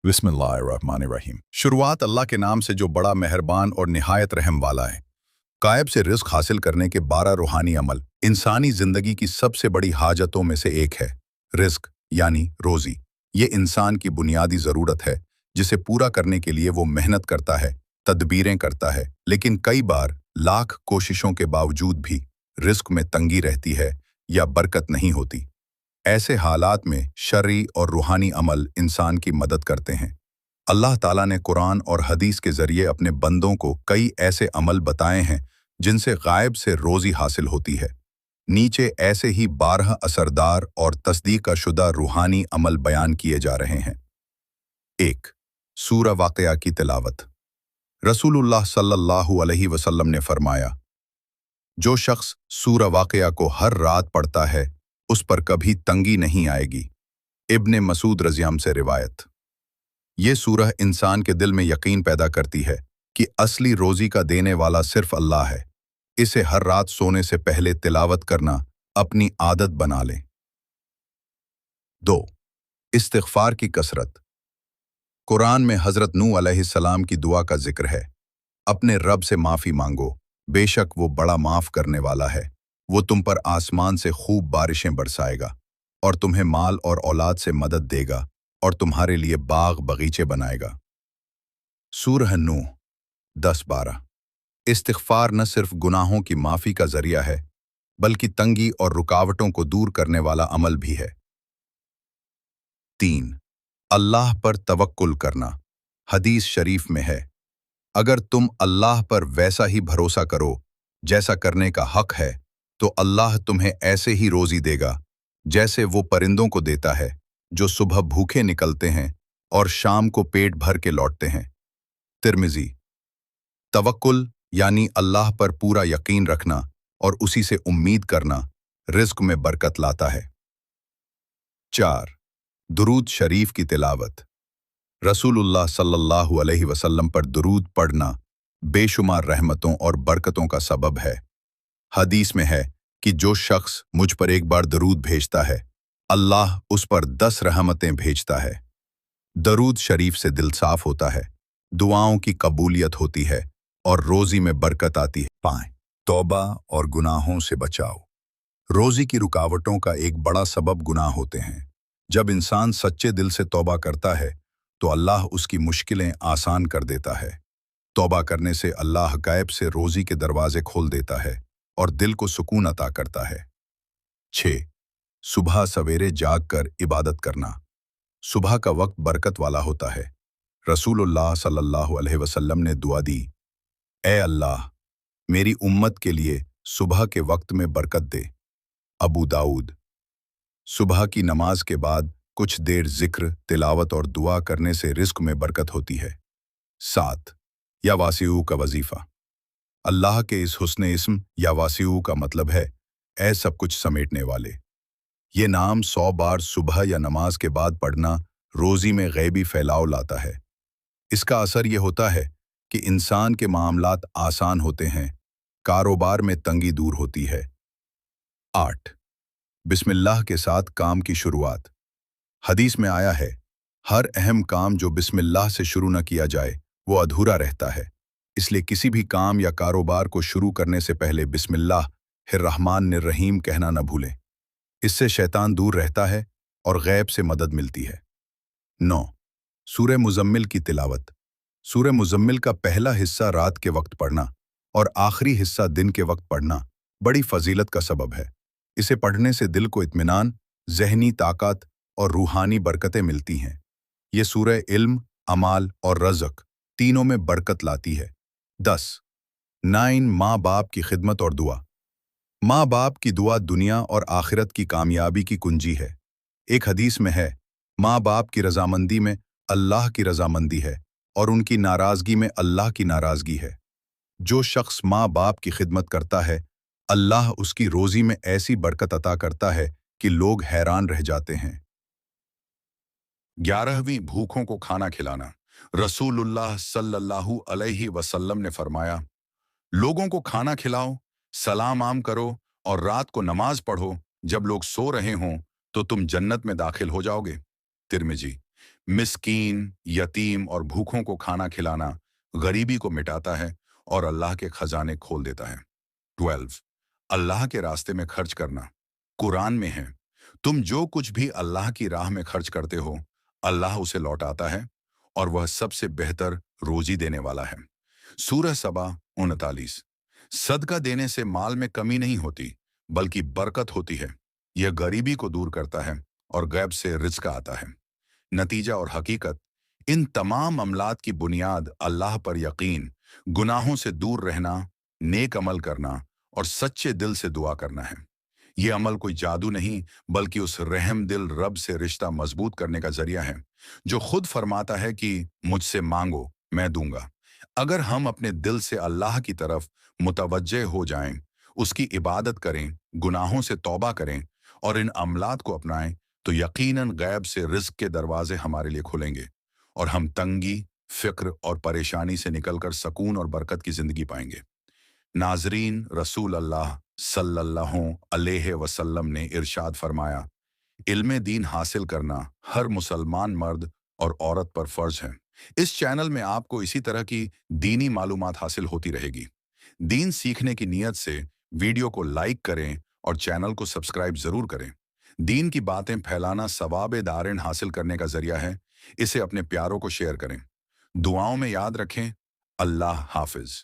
बिस्मिल्लाहिर्रहमानिर्रहीम। शुरुआत अल्लाह के नाम से जो बड़ा मेहरबान और निहायत रहम वाला है। गायब से रिस्क हासिल करने के 12 रूहानी अमल इंसानी जिंदगी की सबसे बड़ी हाजतों में से एक है। रिस्क यानी रोजी, ये इंसान की बुनियादी ज़रूरत है जिसे पूरा करने के लिए वो मेहनत करता है, तदबीरें करता है, लेकिन कई बार लाख कोशिशों के बावजूद भी रिस्क में तंगी रहती है या बरकत नहीं होती। ऐसे हालात में शरई और रूहानी अमल इंसान की मदद करते हैं। अल्लाह ताला ने कुरान और हदीस के ज़रिए अपने बंदों को कई ऐसे अमल बताए हैं जिनसे गायब से रोज़ी हासिल होती है। नीचे ऐसे ही 12 असरदार और तस्दीक शुदा रूहानी अमल बयान किए जा रहे हैं। 1. सूरा वाक़या की तिलावत। रसूलुल्लाह सल्लल्लाहु अलैहि वसल्लम ने फरमाया, जो शख्स सूरा वाक़या को हर रात पढ़ता है उस पर कभी तंगी नहीं आएगी। इब्ने मसूद रज़ियम से रिवायत। ये सूरह इंसान के दिल में यकीन पैदा करती है कि असली रोज़ी का देने वाला सिर्फ अल्लाह है। इसे हर रात सोने से पहले तिलावत करना अपनी आदत बना लें। 2. इस्तिग़फ़ार की कसरत। कुरान में हज़रत नूह अलैहिस्सलाम की दुआ का जिक्र है। अपने रब से माफ़ी मांगो, बेशक वो बड़ा माफ़ करने वाला है। वो तुम पर आसमान से खूब बारिशें बरसाएगा और तुम्हें माल और औलाद से मदद देगा और तुम्हारे लिए बाग बगीचे बनाएगा। सूरह नूह 10-12। इस्तिग़फ़ार न सिर्फ गुनाहों की माफ़ी का ज़रिया है बल्कि तंगी और रुकावटों को दूर करने वाला अमल भी है। 3. अल्लाह पर तवक्कुल करना। हदीस शरीफ में है, अगर तुम अल्लाह पर वैसा ही भरोसा करो जैसा करने का हक है तो अल्लाह तुम्हें ऐसे ही रोज़ी देगा जैसे वो परिंदों को देता है जो सुबह भूखे निकलते हैं और शाम को पेट भर के लौटते हैं। तिर्मिज़ी। तवक्कुल यानी अल्लाह पर पूरा यकीन रखना और उसी से उम्मीद करना रिज़्क़ में बरकत लाता है। 4. दुरूद शरीफ की तिलावत। रसूलुल्लाह सल्लल्लाहु अलैहि वसल्लम पर दुरूद पढ़ना बेशुमार रहमतों और बरकतों का सबब है। हदीस में है कि जो शख्स मुझ पर एक बार दरूद भेजता है अल्लाह उस पर 10 रहमतें भेजता है। दरूद शरीफ से दिल साफ होता है, दुआओं की कबूलियत होती है और रोज़ी में बरकत आती है। 5. तौबा और गुनाहों से बचाओ। रोज़ी की रुकावटों का एक बड़ा सबब गुनाह होते हैं। जब इंसान सच्चे दिल से तौबा करता है तो अल्लाह उसकी मुश्किलें आसान कर देता है। तौबा करने से अल्लाह गायब से रोज़ी के दरवाजे खोल देता है और दिल को सुकून अता करता है। 6. सुबह सवेरे जाग कर इबादत करना। सुबह का वक्त बरकत वाला होता है। रसूलुल्लाह सल्लल्लाहु अलैहि वसल्लम ने दुआ दी, ए अल्लाह, मेरी उम्मत के लिए सुबह के वक्त में बरकत दे। अबू दाऊद। सुबह की नमाज के बाद कुछ देर जिक्र, तिलावत और दुआ करने से रिज़्क़ में बरकत होती है। 7. या वासिऊ का वजीफ़ा। अल्लाह के इस हुस्ने इस्म या वासिऊ का मतलब है ऐ सब कुछ समेटने वाले। ये नाम 100 बार सुबह या नमाज के बाद पढ़ना रोज़ी में गैबी फैलाव लाता है। इसका असर ये होता है कि इंसान के मामलात आसान होते हैं, कारोबार में तंगी दूर होती है। 8. बिस्मिल्लाह के साथ काम की शुरुआत। हदीस में आया है, हर अहम काम जो बिस्मिल्लाह से शुरू न किया जाए वो अधूरा रहता है। इसलिए किसी भी काम या कारोबार को शुरू करने से पहले बिस्मिल्लाहिर्रहमानिर्रहीम कहना न भूलें। इससे शैतान दूर रहता है और गैब से मदद मिलती है। 9. सूरह मुज़म्मिल की तिलावत। सूरह मुज़म्मिल का पहला हिस्सा रात के वक्त पढ़ना और आखिरी हिस्सा दिन के वक्त पढ़ना बड़ी फजीलत का सबब है। इसे पढ़ने से दिल को इत्मीनान, ज़हनी ताकत और रूहानी बरकतें मिलती हैं। ये सूरह इल्म, अमाल और रज़्क़ तीनों में बरकत लाती है। 10. 9. माँ बाप की खिदमत और दुआ। माँ बाप की दुआ दुनिया और आखिरत की कामयाबी की कुंजी है। एक हदीस में है, माँ बाप की रजामंदी में अल्लाह की रजामंदी है और उनकी नाराज़गी में अल्लाह की नाराज़गी है। जो शख्स माँ बाप की खिदमत करता है अल्लाह उसकी रोज़ी में ऐसी बरकत अता करता है कि लोग हैरान रह जाते हैं। 11वीं भूखों को खाना खिलाना। रसूलुल्लाह सल्लल्लाहु अलैहि वसल्लम ने फरमाया, लोगों को खाना खिलाओ, सलाम आम करो और रात को नमाज पढ़ो। जब लोग सो रहे हों तो तुम जन्नत में दाखिल हो जाओगे। तिर्मिज़ी। मिस्कीन, यतीम और भूखों को खाना खिलाना गरीबी को मिटाता है और अल्लाह के खजाने खोल देता है। 12 अल्लाह के रास्ते में खर्च करना। कुरान में है, तुम जो कुछ भी अल्लाह की राह में खर्च करते हो, अल्लाह उसे लौटाता है और वह सबसे बेहतर रोजी देने वाला है। सूरह सबा 39 सदका देने से माल में कमी नहीं होती, बल्कि बरकत होती है। यह गरीबी को दूर करता है और गैब से रिज़्क आता है। नतीजा और हकीकत, इन तमाम अमलात की बुनियाद अल्लाह पर यकीन, गुनाहों से दूर रहना, नेक अमल करना और सच्चे दिल से दुआ करना है। ये अमल कोई जादू नहीं, बल्कि उस रहम दिल रब से रिश्ता मजबूत करने का जरिया है, जो खुद फरमाता है कि मुझसे मांगो, मैं दूंगा। अगर हम अपने दिल से अल्लाह की तरफ मुतवज्जे हो जाएं, उसकी इबादत करें, गुनाहों से तौबा करें और इन अमलात को अपनाएं, तो यकीनन गैब से रिज़्क के दरवाजे हमारे लिए खुलेंगे और हम तंगी, फिक्र और परेशानी से निकलकर सकून और बरकत की जिंदगी पाएंगे। नाजरीन, रसूल अल्लाह सल्लल्लाहु अलैहि वसल्लम ने इरशाद फरमाया, इल्मे दीन हासिल करना हर मुसलमान मर्द और औरत पर फर्ज है। इस चैनल में आपको इसी तरह की दीनी मालूमात हासिल होती रहेगी। दीन सीखने की नीयत से वीडियो को लाइक करें और चैनल को सब्सक्राइब जरूर करें। दीन की बातें फैलाना सवाब दारिन हासिल करने का जरिया है। इसे अपने प्यारों को शेयर करें। दुआओं में याद रखें। अल्लाह हाफिज।